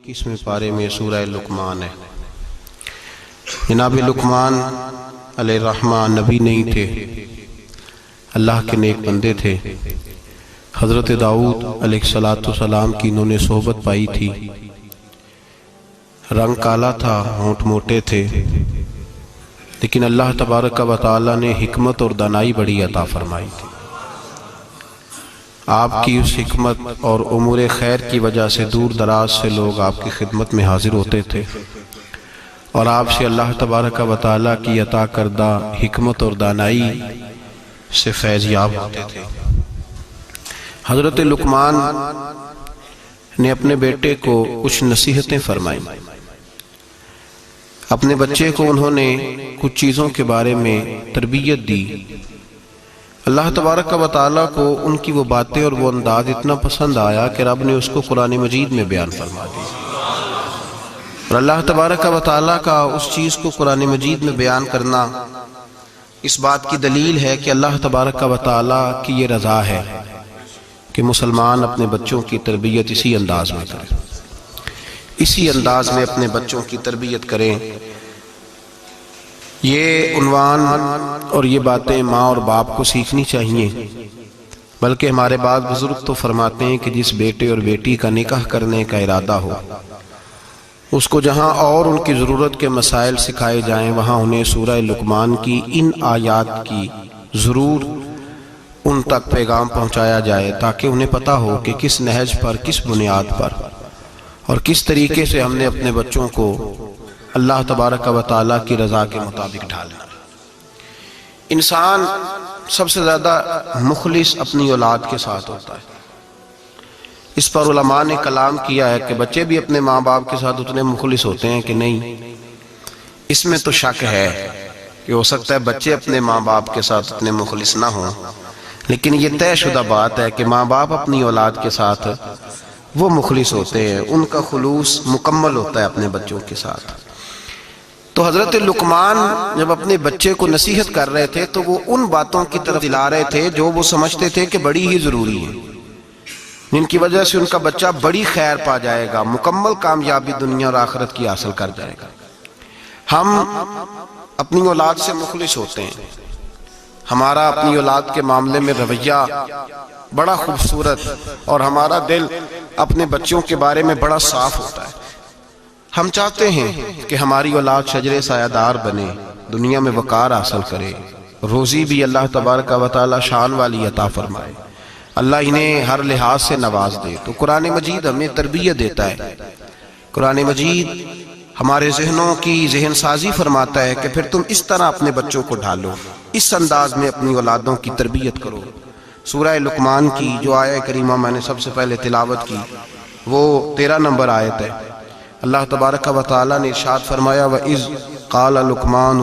21ویں پارے میں سورہ لقمان ہے۔ جناب لقمان علیہ الرحمن نبی نہیں تھے، اللہ کے نیک بندے تھے۔ حضرت داؤد علیہ السلام کی انہوں نے صحبت پائی تھی۔ رنگ کالا تھا، ہونٹ موٹے تھے، لیکن اللہ تبارک و تعالی نے حکمت اور دانائی بڑی عطا فرمائی تھی۔ آپ کی اس حکمت اور امور خیر کی وجہ سے دور دراز سے لوگ آپ کی خدمت میں حاضر ہوتے تھے اور آپ سے اللہ تبارک و تعالی کی عطا کردہ حکمت اور دانائی سے فیض یاب ہوتے تھے۔ حضرت لقمان نے اپنے بیٹے کو کچھ نصیحتیں فرمائیں۔ اپنے بچے کو انہوں نے کچھ چیزوں کے بارے میں تربیت دی۔ اللہ تبارک و تعالیٰ کو ان کی وہ باتیں اور وہ انداز اتنا پسند آیا کہ رب نے اس کو قرآن مجید میں بیان فرما دی، اور اللہ تبارک و تعالیٰ کا اس چیز کو قرآن مجید میں بیان کرنا اس بات کی دلیل ہے کہ اللہ تبارک و تعالیٰ کی یہ رضا ہے کہ مسلمان اپنے بچوں کی تربیت اسی انداز میں کریں، اسی انداز میں اپنے بچوں کی تربیت کریں۔ یہ عنوان اور یہ باتیں ماں اور باپ کو سیکھنی چاہیے، بلکہ ہمارے بعض بزرگ تو فرماتے ہیں کہ جس بیٹے اور بیٹی کا نکاح کرنے کا ارادہ ہو، اس کو جہاں اور ان کی ضرورت کے مسائل سکھائے جائیں، وہاں انہیں سورہ لقمان کی ان آیات کی ضرور ان تک پیغام پہنچایا جائے، تاکہ انہیں پتہ ہو کہ کس نہج پر، کس بنیاد پر اور کس طریقے سے ہم نے اپنے بچوں کو اللہ تبارک و تعالیٰ کی رضا کے مطابق ڈھالنا۔ انسان سب سے زیادہ مخلص اپنی اولاد کے ساتھ ہوتا ہے۔ اس پر علماء نے کلام کیا ہے کہ بچے بھی اپنے ماں باپ کے ساتھ اتنے مخلص ہوتے ہیں کہ نہیں۔ اس میں تو شک ہے کہ ہو سکتا ہے بچے اپنے ماں باپ کے ساتھ اتنے مخلص نہ ہوں، لیکن یہ طے شدہ بات ہے کہ ماں باپ اپنی اولاد کے ساتھ وہ مخلص ہوتے ہیں، ان کا خلوص مکمل ہوتا ہے اپنے بچوں کے ساتھ۔ تو حضرت لقمان جب اپنے بچے کو نصیحت کر رہے تھے تو وہ ان باتوں کی طرف دلا رہے تھے جو وہ سمجھتے تھے کہ بڑی ہی ضروری ہیں، جن کی وجہ سے ان کا بچہ بڑی خیر پا جائے گا، مکمل کامیابی دنیا اور آخرت کی حاصل کر جائے گا۔ ہم اپنی اولاد سے مخلص ہوتے ہیں، ہمارا اپنی اولاد کے معاملے میں رویہ بڑا خوبصورت اور ہمارا دل اپنے بچوں کے بارے میں بڑا صاف ہوتا ہے۔ ہم چاہتے ہیں کہ ہماری اولاد شجر سایہ دار بنے، دنیا میں وقار حاصل کرے، روزی بھی اللہ تبارک و تعالی شان والی عطا فرمائے، اللہ انہیں ہر لحاظ سے نواز دے۔ تو قرآن مجید ہمیں تربیت دیتا ہے، قرآن مجید ہمارے ذہنوں کی ذہن سازی فرماتا ہے کہ پھر تم اس طرح اپنے بچوں کو ڈھالو، اس انداز میں اپنی اولادوں کی تربیت کرو۔ سورہ لقمان کی جو آیہ کریمہ میں نے سب سے پہلے تلاوت کی وہ 13 نمبر آیت ہے۔ اللہ تبارک و تعالیٰ نے ارشاد فرمایا وَإِذْ قَالَ لُقْمَانُ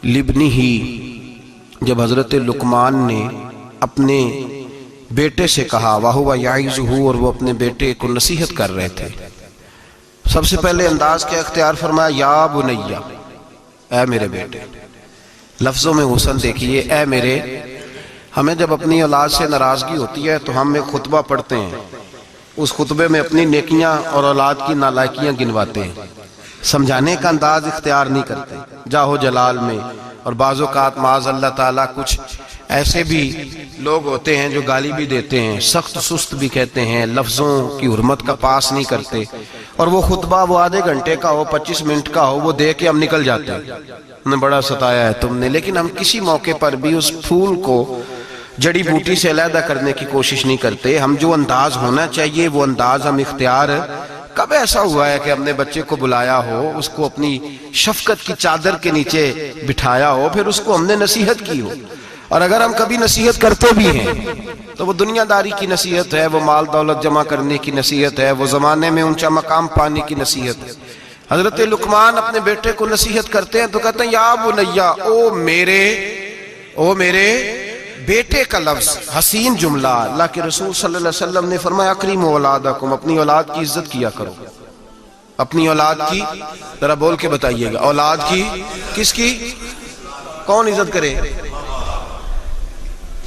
لِابْنِهِ، جب حضرت لقمان نے اپنے بیٹے سے کہا، وَهُوَ يَعِظُهُ، اور وہ اپنے بیٹے کو نصیحت کر رہے تھے۔ سب سے پہلے انداز کیا اختیار فرمایا، یا بنیہ، اے میرے بیٹے۔ لفظوں میں حسن دیکھیے، اے میرے۔ ہمیں جب اپنی اولاد سے ناراضگی ہوتی ہے تو ہم ایک خطبہ پڑھتے ہیں، اس خطبے میں اپنی نیکیاں اور اولاد کی نالائکیاں گنواتے ہیں، سمجھانے کا انداز اختیار نہیں کرتے جاہو جلال میں۔ اور بعض اوقات معاذ اللہ تعالیٰ کچھ ایسے بھی لوگ ہوتے ہیں جو گالی بھی دیتے ہیں، سخت سست بھی کہتے ہیں، لفظوں کی حرمت کا پاس نہیں کرتے، اور وہ خطبہ وہ آدھے گھنٹے کا ہو، 25 منٹ کا ہو، وہ دے کے ہم نکل جاتے ہیں، انہیں بڑا ستایا ہے تم نے۔ لیکن ہم کسی موقع پر بھی اس پھول کو جڑی بوٹی سے علیحدہ کرنے کی کوشش نہیں کرتے۔ ہم جو انداز ہونا چاہیے وہ انداز ہم اختیار۔ کب ایسا ہوا ہے کہ ہم نے بچے کو بلایا ہو، اس کو اپنی شفقت کی چادر کے نیچے بٹھایا ہو، پھر اس کو ہم نے نصیحت کی ہو؟ اور اگر ہم کبھی نصیحت کرتے بھی ہیں تو وہ دنیا داری کی نصیحت ہے، وہ مال دولت جمع کرنے کی نصیحت ہے، وہ زمانے میں اونچا مقام پانے کی نصیحت ہے۔ حضرت لقمان اپنے بیٹے کو نصیحت کرتے ہیں تو کہتے ہیں یا بنیہ، او میرے بیٹے کا لفظ حسین جملہ۔ اللہ کے رسول صلی اللہ علیہ وسلم نے فرمایا اکریموا اولادکم، اپنی اولاد کی عزت کیا کرو۔ اپنی اولاد کی ذرا بول کے بتائیے گا، اولاد کی، کس کی؟ کون عزت کرے؟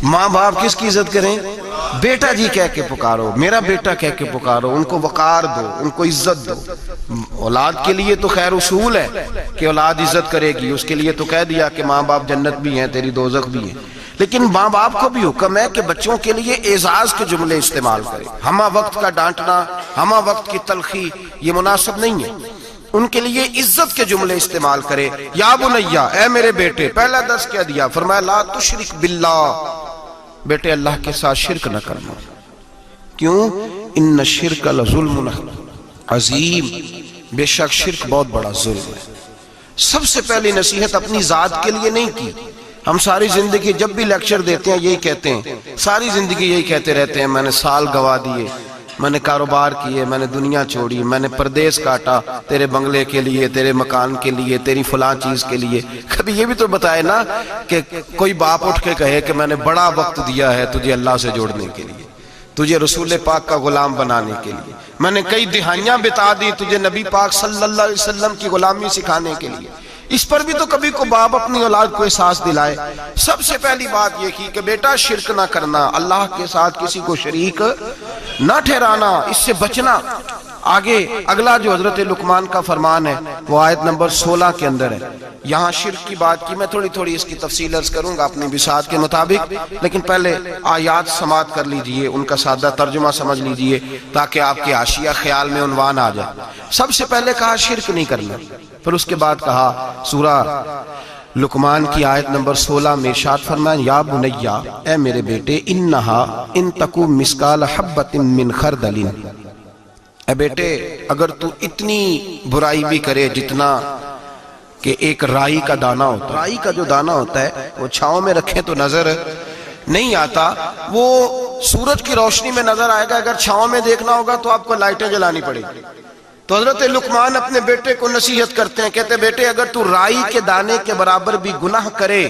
ماں باپ کس کی عزت کریں؟ بیٹا جی کہہ کے پکارو، میرا بیٹا کہہ کے پکارو، ان کو وقار دو، ان کو عزت دو۔ اولاد کے لیے تو خیر اصول ہے کہ اولاد عزت کرے گی، اس کے لیے تو کہہ دیا کہ ماں باپ جنت بھی ہیں، تیری دوزخ بھی ہے، لیکن ماں باپ کو بھی حکم ہے کہ بچوں کے لیے اعزاز کے جملے استعمال کرے۔ ہمہ وقت کا ڈانٹنا، ہمہ وقت کی تلخی یہ مناسب نہیں ہے، ان کے لیے عزت کے جملے استعمال کرے۔ یا بنیا، اے میرے بیٹے، پہلا درس کیا دیا، فرمایا لا تشرک باللہ، بیٹے اللہ کے ساتھ شرک نہ کرنا۔ کیوں؟ ان الشرک لظلم عظیم، بے شک شرک بہت بڑا ظلم ہے۔ سب سے پہلی نصیحت اپنی ذات کے لیے نہیں کی۔ ہم ساری زندگی جب بھی لیکچر دیتے ہیں یہی کہتے ہیں، ساری زندگی یہی کہتے رہتے ہیں، میں نے سال گوا دیے، میں نے کاروبار کیے، میں نے دنیا چھوڑی، میں نے پردیس کاٹا تیرے بنگلے کے لیے، تیرے مکان کے لیے، تیری فلاں چیز کے لیے۔ کبھی یہ بھی تو بتائے نا کہ کوئی باپ اٹھ کے کہے کہ میں نے بڑا وقت دیا ہے تجھے اللہ سے جوڑنے کے لیے، تجھے رسول پاک کا غلام بنانے کے لیے، میں نے کئی دہائیاں بتا دی تجھے نبی پاک صلی اللہ علیہ وسلم کی غلامی سکھانے کے لیے۔ اس پر بھی تو کبھی کو باپ اپنی اولاد کو احساس دلائے۔ سب سے پہلی بات یہ کی کہ بیٹا شرک نہ کرنا، اللہ کے ساتھ کسی کو شریک نہ ٹھہرانا، اس سے بچنا۔ آگے اگلا جو حضرت لقمان کا فرمان ہے وہ آیت نمبر 16 کے اندر ہے۔ یہاں شرک کی بات کی، میں تھوڑی اس کی تفصیل عرض کروں گا اپنی بساط کے مطابق، لیکن پہلے آیات سماعت کر لیجئے، ان کا سادہ ترجمہ سمجھ لیجئے تاکہ آپ کے حاشیہ خیال میں عنوان آ جائے۔ سب سے پہلے کہا شرک نہیں کرنا، پھر اس کے بعد کہا سورہ لقمان کی آیت نمبر 16 میں ارشاد فرمایا یا بنیا، اے میرے بیٹے، انہا ان تکو مثقال حبۃ من خردل، اے بیٹے اگر تو اتنی برائی بھی کرے جتنا کہ ایک رائی کا دانہ ہوتا ہے، رائی کا جو دانہ ہوتا ہے وہ چھاؤں میں رکھیں تو نظر نہیں آتا، وہ سورج کی روشنی میں نظر آئے گا، اگر چھاؤں میں دیکھنا ہوگا تو آپ کو لائٹیں جلانی پڑے گی۔ تو حضرت لقمان اپنے بیٹے کو نصیحت کرتے ہیں، کہتے بیٹے اگر تو رائی کے دانے کے برابر بھی گناہ کرے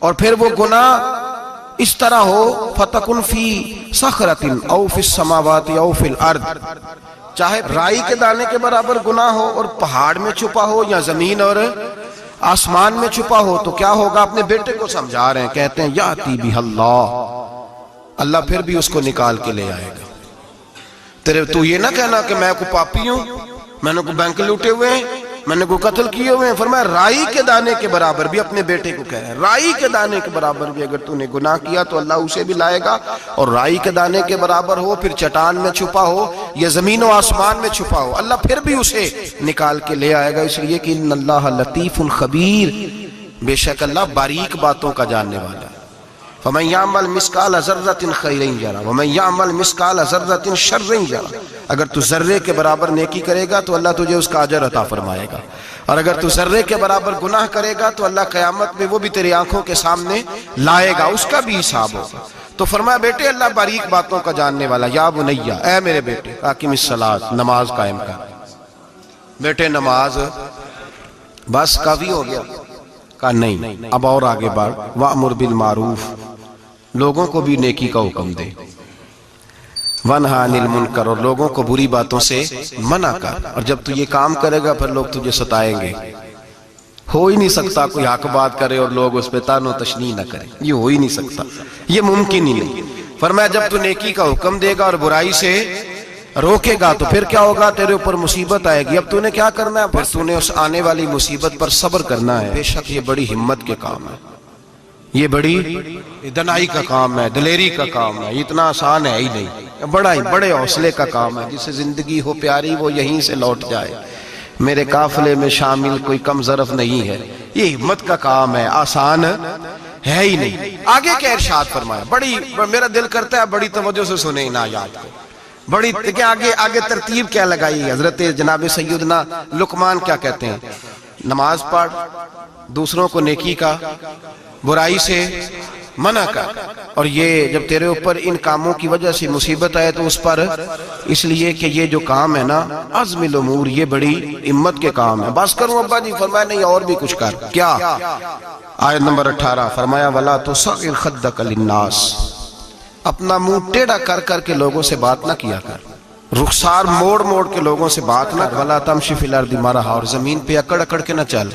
اور پھر وہ گناہ اس طرح ہو فَتَكُنْ فِي صَخْرَةٍ أَوْ فِي السَّمَاوَاتِ أَوْ فِي الْأَرْضِ، چاہے رائی کے دانے کے برابر گناہ ہو اور پہاڑ میں چھپا ہو یا زمین اور آسمان میں چھپا ہو تو کیا ہوگا؟ اپنے بیٹے کو سمجھا رہے ہیں، کہتے ہیں یاتی بِهَا اللَّهُ، اللہ پھر بھی اس کو نکال کے لے آئے گا۔ تو یہ نہ کہنا کہ میں کوئی پاپی ہوں، میں نے کوئی بینک لوٹے ہوئے ہیں، میں نے کوئی قتل کیے ہوئے ہیں۔ فرمایا رائی کے دانے کے برابر بھی، اپنے بیٹے کو کہہ رہے ہیں رائی کے دانے کے برابر بھی اگر تو نے گناہ کیا تو اللہ اسے بھی لائے گا، اور رائی کے دانے کے برابر ہو پھر چٹان میں چھپا ہو یا زمین و آسمان میں چھپا ہو، اللہ پھر بھی اسے نکال کے لے آئے گا، اس لیے کہ ان اللہ لطیف خبیر، بے شک اللہ باریک باتوں کا جاننے والا ہے۔ فَمَنْ يَعْمَلْ مِثْقَالَ ذَرَّةٍ خَيْرًا يَرَهُ وَمَنْ يَعْمَلْ مِثْقَالَ ذَرَّةٍ شَرًّا يَرَهُ، اگر تو ذرے کے برابر نیکی کرے گا تو اللہ تجھے اس کا اجر عطا فرمائے گا، اور اگر تو ذرے کے برابر گناہ کرے گا تو اللہ قیامت میں وہ بھی تیری آنکھوں کے سامنے لائے گا، اس کا بھی حساب ہوگا۔ تو فرمایا بیٹے اللہ باریک باتوں کا جاننے والا۔ یا بنیا، اے میرے بیٹے، اقم الصلاۃ، نماز قائم کر۔ بیٹے نماز بس کافی ہو گیا؟ کہا نہیں، اب اور آگے بڑھ، وَأْمُرْ بِالْمَعْرُوفِ، لوگوں کو بھی نیکی کا حکم دے، وَانْہَا عَنِ الْمُنْکَرِ، اور لوگوں کو بری باتوں سے منع کر، اور جب تو یہ کام کرے گا پھر لوگ تجھے ستائیں گے۔ ہو ہی نہیں سکتا کوئی حق بات کرے اور لوگ اس پہ طعن و تشنیع نہ کریں، یہ ہو ہی نہیں سکتا، یہ ممکن ہی نہیں۔ فرمایا جب تو نیکی کا حکم دے گا اور برائی سے روکے گا تو پھر کیا ہوگا؟ تیرے اوپر مصیبت آئے گی، اب تو نے کیا کرنا ہے؟ پھر تو نے اس آنے والی مصیبت پر صبر کرنا ہے۔ بے شک یہ بڑی ہمت کے کام ہے، یہ بڑی دنائی کا کام ہے، دلیری کا کام ہے، اتنا آسان ہے ہی نہیں، بڑے حوصلے کا کام ہے۔ جسے زندگی ہو پیاری وہ یہیں سے لوٹ جائے، میرے قافلے میں شامل کوئی کم ظرف نہیں ہے، یہ ہمت کا کام ہے، آسان ہے ہی نہیں۔ آگے کیا ارشاد فرمایا، بڑی میرا دل کرتا ہے بڑی توجہ سے سنیں ان آیات کو، بڑی کہ آگے ترتیب کیا لگائی حضرت جناب سیدنا لقمان کیا کہتے ہیں؟ نماز پڑھ، دوسروں کو نیکی کا، برائی سے منع کر، اور یہ جب تیرے اوپر ان کاموں کی وجہ سے مصیبت آئے تو اس پر اس لیے کہ یہ جو کام ہے نا عزم الامور، یہ بڑی ہمت کے کام ہے۔ بس کروں ابا جی؟ فرمایا نہیں اور بھی کچھ کر۔ کیا؟ آیت نمبر 18 فرمایا وَلَا تُصَغِّرْ خَدَّكَ لِلنَّاسِ، اپنا منہ ٹیڑھا کر کر کے لوگوں سے بات نہ کیا کر، رخسار موڑ موڑ کے لوگوں سے بات نہ کر، وَلَا تَمْشِ فِي الْأَرْضِ مَرَحًا، اور زمین پہ اکڑ اکڑ کے نہ چل۔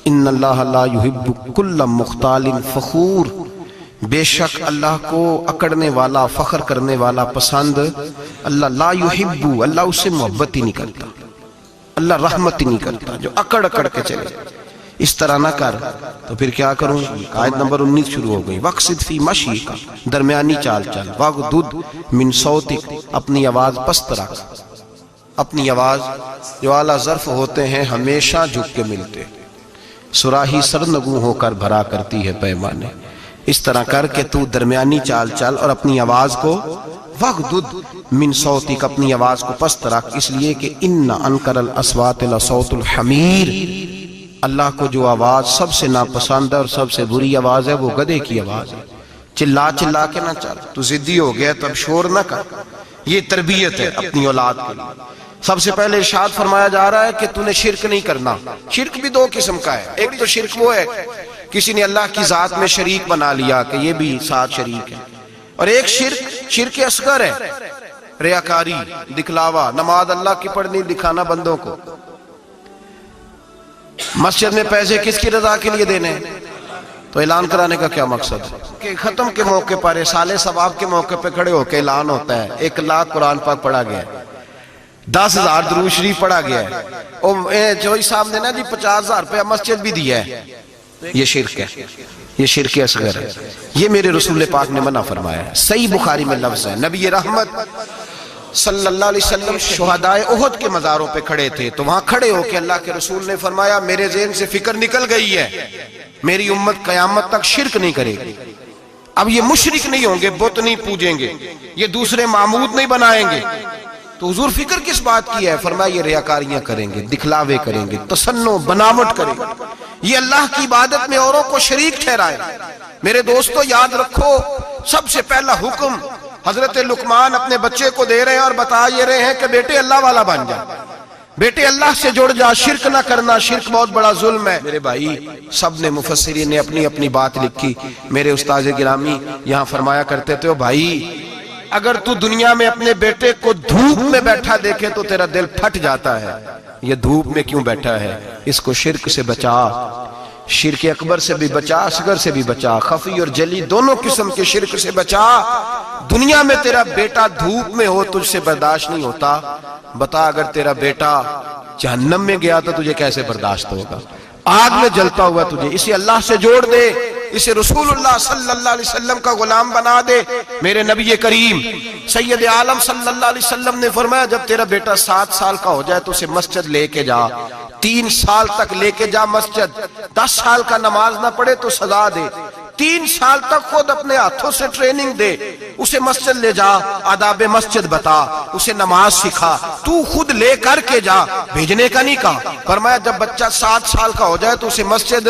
ان اللہ لا يحب كل مختال فخور، بے شک اللہ کو اکڑنے والا، فخر کرنے والا پسند اللہ لا یحب، اللہ اس سے محبت ہی نہیں کرتا، اللہ رحمت ہی نہیں کرتا جو اکڑ اکڑ کے چلے۔ اس طرح نہ کر تو پھر کیا کروں؟ آیت نمبر 19 شروع ہو گئی، وقصد فی مشیک، درمیانی چال چل، وغضض من صوتک، اپنی آواز پست رکھ، اپنی آواز جو اعلیٰ ظرف ہوتے ہیں ہمیشہ جھک کے ملتے، صراحی سرنگوں ہو کر بھرا کرتی ہے پیمانے، اس طرح کر کے تو درمیانی چال چل اور اپنی آواز کو وغضض من صوتک، اپنی آواز کو پست رکھ، اس لیے کہ ان انکر الاصوات لصوت الحمیر، اللہ کو جو آواز سب سے ناپسند ہے اور سب سے بری آواز ہے وہ گدھے کی آواز ہے۔ چلا چلا کے نہ چل، تو ضدی ہو گیا تو اب شور نہ کر، یہ تربیت ہے اپنی اولاد کے لیے۔ سب سے پہلے ارشاد فرمایا جا رہا ہے کہ تو نے شرک نہیں کرنا۔ شرک بھی دو قسم کا ہے، ایک تو شرک وہ ہے کسی نے اللہ کی ذات میں شریک بنا لیا کہ یہ بھی ساتھ شریک ہے، اور ایک شرک اصغر ہے، ریاکاری، دکھلاوا، نماز اللہ کی پڑھنی، دکھانا بندوں کو۔ مسجد میں پیسے کس کی رضا کے لیے دینے ہیں؟ تو اعلان کرانے کا کیا مقصد ہے کہ ختم کے موقع پر سال ثواب کے موقع پہ کھڑے ہو کے اعلان ہوتا ہے 1 لاکھ قرآن پاک پڑھا گیا ہے، 10,000 درود شریف پڑھا گیا ہے، اور جوئی صاحب نے نا جی 50,000 روپیہ مسجد بھی دیا ہے، یہ شرک ہے، یہ شرک اصغر ہے، یہ میرے رسول پاک نے منع فرمایا ہے۔ صحیح بخاری میں لفظ ہے، نبی رحمت صلی اللہ علیہ وسلم شہدائے احد کے مزاروں پہ کھڑے تھے، تو وہاں کھڑے ہو کے اللہ کے رسول نے فرمایا میرے ذہن سے فکر نکل گئی ہے، میری امت قیامت تک شرک نہیں کرے گی، اب یہ مشرک نہیں ہوں گے، بت نہیں پوجیں گے، یہ دوسرے معبود نہیں بنائیں گے۔ تو حضور فکر کس بات کی ہے؟ فرمایا یہ ریاکاریاں کریں گے، دکھلاوے کریں گے، تصنع بناوٹ کریں گے، یہ اللہ کی عبادت میں اوروں کو شریک ٹھہرائیں۔ میرے دوستو یاد رکھو، سب سے پہلا حکم حضرت لقمان اپنے بچے کو دے رہے ہیں اور بتا یہ رہے ہیں کہ بیٹے اللہ والا بن جا، بیٹے اللہ سے جڑ جا، شرک نہ کرنا، شرک بہت بڑا ظلم ہے۔ میرے بھائی سب نے مفسرین نے اپنی اپنی بات لکھی، میرے استاذ گرامی یہاں فرمایا کرتے تھے، بھائی اگر تو دنیا میں اپنے بیٹے کو دھوپ میں بیٹھا دیکھے تو تیرا دل پھٹ جاتا ہے، یہ دھوپ میں کیوں بیٹھا ہے؟ اس کو شرک سے بچا، شرک اکبر سے بھی بچا، اصغر سے بھی بچا، خفی اور جلی دونوں قسم کے شرک سے بچا۔ دنیا میں تیرا بیٹا دھوپ میں ہو تجھ سے برداشت نہیں ہوتا، بتا اگر تیرا بیٹا جہنم میں گیا تو تجھے کیسے برداشت ہوگا؟ آگ میں جلتا ہوا تجھے، اسے اللہ سے جوڑ دے، اسے رسول اللہ صلی اللہ علیہ وسلم کا غلام بنا دے۔ میرے نبی کریم سید عالم صلی اللہ علیہ وسلم نے فرمایا جب تیرا بیٹا 7 سال کا ہو جائے تو اسے مسجد لے کے جا، 3 سال تک لے کے جا مسجد، 10 سال کا نماز نہ پڑھے تو سزا دے، 3 سال تک خود اپنے ہاتھوں سے ٹریننگ دے، اسے مسجد لے جا، آداب مسجد بتا، اسے نماز سکھا، تو خود لے کر کے جا، بھیجنے کا نہیں کہا۔ فرمایا جب بچہ 7 سال کا ہو جائے تو اسے مسجد،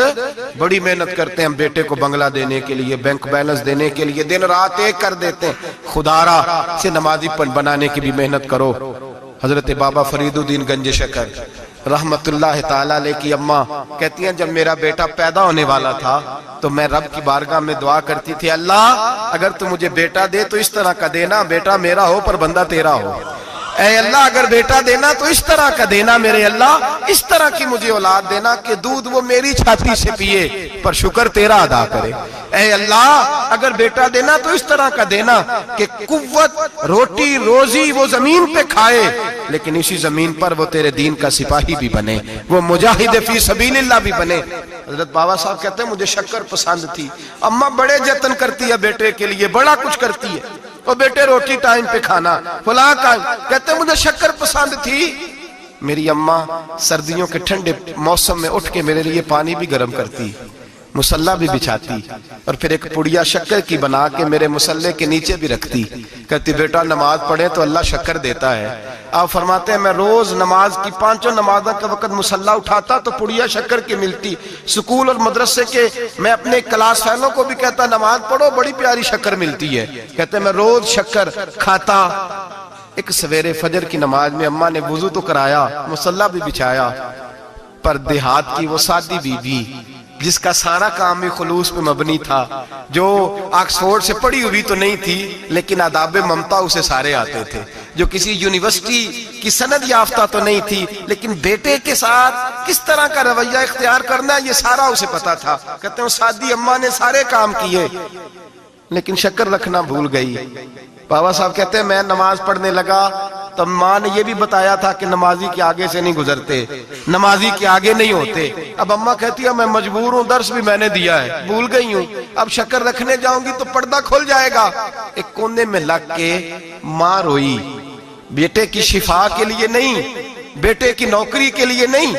بڑی محنت کرتے ہیں ہم بیٹے کو بنگلہ دینے کے لیے، بینک بیلنس دینے کے لیے، دن رات ایک کر دیتے ہیں، خدارا سے نمازی بنانے کی بھی محنت کرو۔ حضرت بابا فرید الدین گنج شکر رحمت اللہ تعالیٰ علیہ کی اماں کہتی ہیں جب میرا بیٹا پیدا ہونے والا تھا تو میں رب کی بارگاہ میں دعا کرتی تھی، اللہ اگر تو مجھے بیٹا دے تو اس طرح کا دینا بیٹا میرا ہو پر بندہ تیرا ہو، اے اللہ اگر بیٹا دینا تو اس طرح کا دینا، میرے اللہ اس طرح کی مجھے اولاد دینا کہ دودھ وہ میری چھاتی سے پیے پر شکر تیرا ادا کرے، اے اللہ اگر بیٹا دینا تو اس طرح کا دینا کہ قوت روٹی روزی وہ زمین پہ کھائے لیکن اسی زمین پر وہ تیرے دین کا سپاہی بھی بنے، وہ مجاہد فی سبیل اللہ بھی بنے۔ حضرت بابا صاحب کہتے ہیں مجھے شکر پسند تھی، اماں بڑے جتن کرتی ہے بیٹے کے لیے، بڑا کچھ کرتی ہے، اور بیٹے روٹی ٹائم پہ کھانا فلاں کا، کہتے ہیں مجھے شکر پسند تھی۔ میری اماں سردیوں کے ٹھنڈے موسم میں اٹھ کے میرے لیے پانی بھی گرم کرتی، مصلی بھی بچھاتی، اور پھر ایک پڑیا شکر کی بنا کے میرے مصلی کے نیچے بھی رکھتی، کہتی بیٹا نماز پڑھے تو اللہ شکر دیتا ہے۔ آپ فرماتے ہیں میں روز نماز کی 5 نمازوں کا وقت مصلی اٹھاتا تو پڑیا شکر کی ملتی، سکول اور مدرسے کے میں اپنے کلاس فیلوں کو بھی کہتا نماز پڑھو بڑی پیاری شکر ملتی ہے، کہتے ہیں میں روز شکر کھاتا۔ ایک سویرے فجر کی نماز میں اماں نے وضو تو کرایا، مصلی بھی بچھایا، پر دیہات کی وہ سادی بی بی جس کا سارا کام بھی خلوص پہ مبنی تھا، جو آکسفورڈ سے پڑھی ہوئی تو نہیں تھی لیکن آداب ممتا اسے سارے آتے تھے، جو کسی یونیورسٹی کی سند یافتہ تو نہیں تھی لیکن بیٹے کے ساتھ کس طرح کا رویہ اختیار کرنا ہے یہ سارا اسے پتا تھا۔ کہتے ہیں سادی اماں نے سارے کام کیے، لیکن شکر رکھنا بھول گئی. بابا صاحب کہتے ہیں میں نماز پڑھنے لگا تو ماں نے یہ بھی بتایا تھا کہ نمازی کے آگے سے نہیں گزرتے, نمازی کے آگے نہیں ہوتے. اب اماں کہتی ہے میں مجبور ہوں, درس بھی میں نے دیا ہے, بھول گئی ہوں, اب شکر رکھنے جاؤں گی تو پردہ کھل جائے گا. ایک کونے میں لگ کے ماں روئی, بیٹے کی شفا کے لیے نہیں, بیٹے کی نوکری کے لیے نہیں,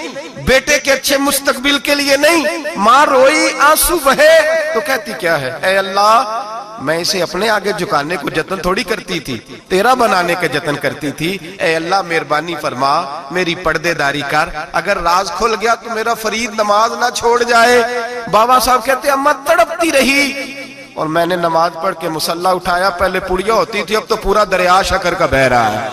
بیٹے کے اچھے مستقبل کے لیے نہیں. ماں روئی, آنسو بہے تو کہتی کیا ہے, اے اللہ میں اسے اپنے آگے جھکانے کو جتن تھوڑی کرتی تھی, تیرا بنانے کا جتن کرتی تھی. اے اللہ مہربانی فرما, میری پردے داری کر, اگر راز کھل گیا تو میرا فرید نماز نہ چھوڑ جائے. بابا صاحب کہتے ہیں اماں تڑپتی رہی اور میں نے نماز پڑھ کے مصلی اٹھایا. پہلے پڑیا ہوتی تھی, اب تو پورا دریا شکر کا بہ رہا ہے.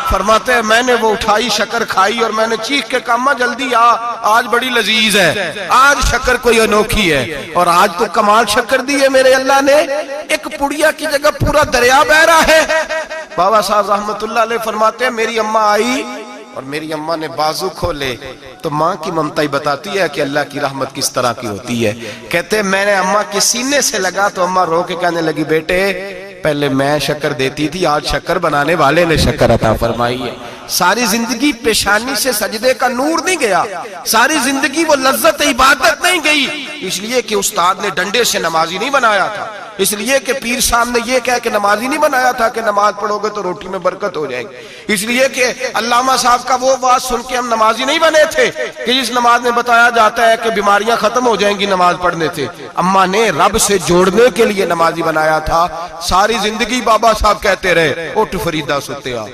فرماتے ہیں میں نے وہ اٹھائی, شکر کھائی اور میں نے چیخ کے کہا اماں جلدی آ, آج بڑی لذیذ ہے, آج شکر کوئی انوکھی ہے. اور آج تو کمال شکر دی ہے میرے اللہ نے, ایک پڑیا کی جگہ پورا دریا بہ رہا ہے. بابا صاحب رحمت اللہ علیہ فرماتے ہیں میری اماں آئی اور میری اماں نے بازو کھولے تو ماں کی ممتا ہی بتاتی ہے کہ اللہ کی رحمت کس طرح کی ہوتی ہے. کہتے ہیں میں نے اماں کے سینے سے لگا تو اماں رو کے کہنے لگی بیٹے پہلے میں شکر دیتی تھی, آج شکر بنانے والے نے شکر عطا فرمائی ہے. ساری زندگی پیشانی سے سجدے کا نور نہیں گیا, ساری زندگی وہ لذت عبادت نہیں گئی, اس لیے کہ استاد نے ڈنڈے سے نمازی نہیں بنایا تھا, اس لیے کہ پیر صاحب نے یہ کہہ کہ نمازی نہیں بنایا تھا کہ نماز پڑھو گے تو روٹی میں برکت ہو جائے گی, اس لیے کہ علامہ صاحب کا وہ بات سن کے ہم نمازی نہیں بنے تھے کہ جس نماز میں بتایا جاتا ہے کہ بیماریاں ختم ہو جائیں گی نماز پڑھنے سے. اماں نے رب سے جوڑنے کے لیے نمازی بنایا تھا. ساری زندگی بابا صاحب کہتے رہے اٹھ فریدہ ستے آ,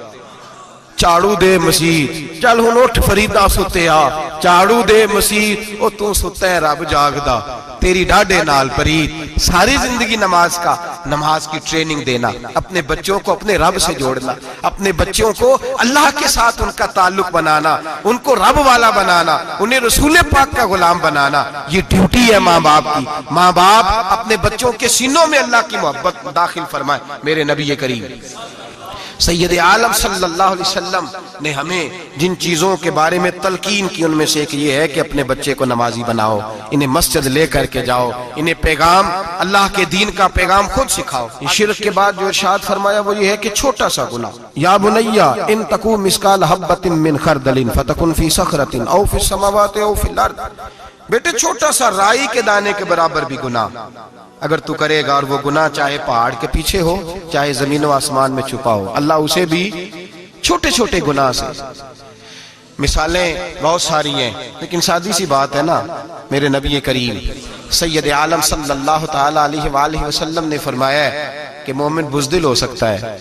چاڑو دے مسیح, چل ہن اٹھ فریدہ ستے آ, چاڑو دے مسیح, او تو ستے ہیں رب جاگدا, تیری ڈاڈے نال پرید. ساری زندگی نماز کی ٹریننگ دینا, اپنے بچوں کو اپنے رب سے جوڑنا, اپنے بچوں کو اللہ کے ساتھ ان کا تعلق بنانا, ان کو رب والا بنانا, انہیں رسول پاک کا غلام بنانا, یہ ڈیوٹی ہے ماں باپ کی. ماں باپ اپنے بچوں کے سینوں میں اللہ کی محبت داخل فرمائے. میرے نبی کریم سید عالم صلی اللہ علیہ وسلم نے ہمیں جن چیزوں کے بارے میں تلقین کی ان میں سے ایک یہ ہے کہ اپنے بچے کو نمازی بناؤ, انہیں مسجد لے کر کے جاؤ, انہیں پیغام اللہ کے دین کا پیغام خود سکھاؤ. شرک کے بعد جو ارشاد فرمایا وہ یہ ہے کہ چھوٹا سا گناہ, یا بنیا ان تکو مثقال حبۃ من خردل فتکن فی صخرۃ او فی السماوات او فی الارض, بیٹے چھوٹا سا رائی کے دانے کے برابر بھی گناہ اگر تو کرے گا, اور وہ گناہ چاہے پہاڑ کے پیچھے ہو چاہے زمین و آسمان میں چھپا ہو, اللہ اسے بھی چھوٹے چھوٹے گناہ سے. مثالیں بہت ساری ہیں لیکن سادی سی بات ہے نا. میرے نبی کریم سید عالم صلی اللہ تعالی علیہ وآلہ وسلم نے فرمایا ہے کہ مومن بزدل ہو سکتا ہے,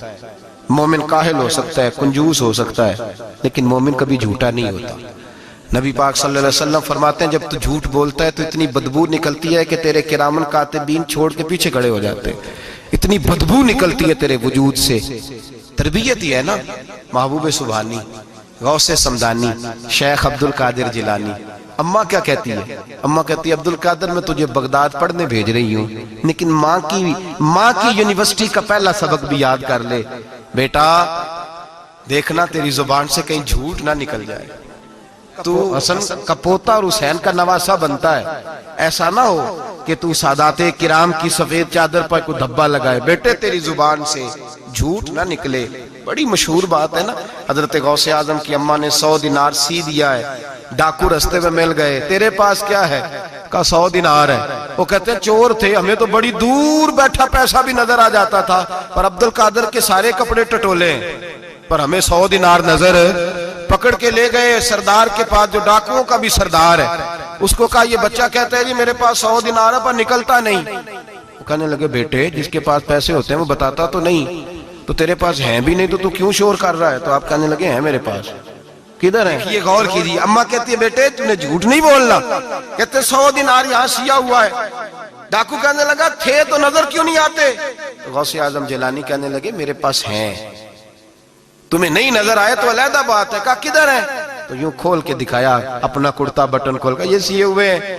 مومن کاہل ہو سکتا ہے, کنجوس ہو سکتا ہے, لیکن مومن کبھی جھوٹا نہیں ہوتا. نبی پاک صلی اللہ علیہ وسلم فرماتے ہیں جب تو جھوٹ بولتا ہے تو اتنی بدبو نکلتی ہے کہ تیرے کرامن کاتبین چھوڑ کے پیچھے کھڑے ہو جاتے ہیں, اتنی بدبو نکلتی ہے تیرے وجود سے. تربیت ہی ہے نا. محبوب سبحانی, غوث سمدانی, شیخ عبد القادر جیلانی. اماں کیا کہتی ہے, اماں کہتی ہے عبد القادر میں تجھے بغداد پڑھنے بھیج رہی ہوں, لیکن ماں کی یونیورسٹی کا پہلا سبق بھی یاد کر لے. بیٹا دیکھنا تیری زبان سے کہیں جھوٹ نہ نکل جائے, تو حسن کا پوتا اور حسین کا نواسہ بنتا ہے, ایسا نہ ہو کہ تو سادات کرام کی سفید چادر پر کوئی دھبا لگائے. بیٹے تیری زبان سے جھوٹ نہ نکلے. بڑی مشہور بات ہے نا, حضرت غوث اعظم کی اماں نے 100 دینار سی دیا ہے, ڈاکو رستے میں مل گئے, تیرے پاس کیا ہے, کہا 100 دینار ہے. وہ کہتے ہیں چور تھے, ہمیں تو بڑی دور بیٹھا پیسہ بھی نظر آ جاتا تھا, پر عبد القادر کے سارے کپڑے ٹٹولے پر ہمیں 100 دینار نظر. پکڑ کے لے گئے سردار کے پاس جو ڈاکوؤں کا بھی سردار ہے, اس کو کہا یہ بچہ کہتا ہے جی میرے پاس 100 دینار ہے پر نکلتا نہیں. وہ کہنے لگے بیٹے جس کے پاس پیسے ہوتے ہیں وہ بتاتا تو نہیں, تو تیرے پاس ہیں بھی نہیں تو کیوں شور کر رہا ہے. تو آپ کہنے لگے ہیں میرے پاس. کدھر ہیں, یہ غور کیجیے. اماں کہتی ہے بیٹے تم نے جھوٹ نہیں بولنا. کہتے 100 دینار یہاں سیا ہوا ہے. ڈاکو کہنے لگا تھے تو نظر کیوں نہیں آتے. غوث اعظم جیلانی کہنے لگے میرے پاس ہیں, تمہیں نہیں نظر آئے تو علیحدہ بات ہے. کہا کدھر ہے, تو یوں کھول کے دکھایا اپنا کرتا بٹن کھول کر, یہ سیے ہوئے ہیں.